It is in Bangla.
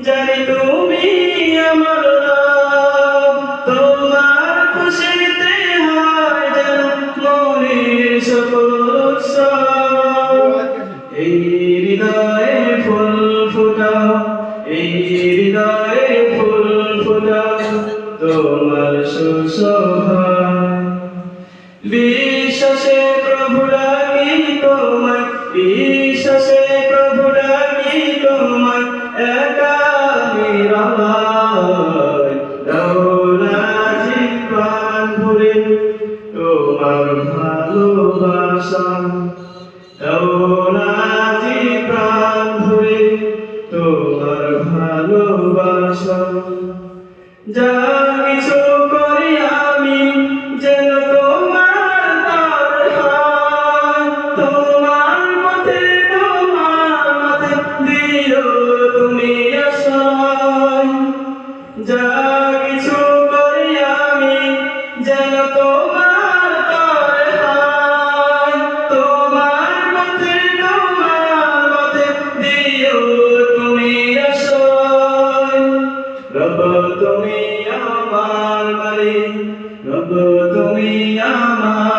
জানি তুমি আমার রব, তোমার খুশিতে হয় যেন মনের সকল উৎসব। এই হৃদয়ে ফুল ফোটাও, এই হৃদয়ে ফুল ফোটাও, তোমার সুশোভা। বিশ্বাসে প্রভু ডাকি তোমায়, বিশ্বাসে প্রভু ডাকি তোমায়, একা নিরালায় দাও না জীবন ভরে তোমার ভালোবাসা, দাও না জীবন ভরে তোমার ভালোবাসা। যা কিছু করি আমি যেন তোমার তর হয়, তোমার পথে দিও তুমি আশ্রয়। যা কিছু করি আমি যেন তোমার তর হয়, তোমার পথে দিও তুমি আশ্রয়। রব তুমি আমার মালিক, রব তুমি আমার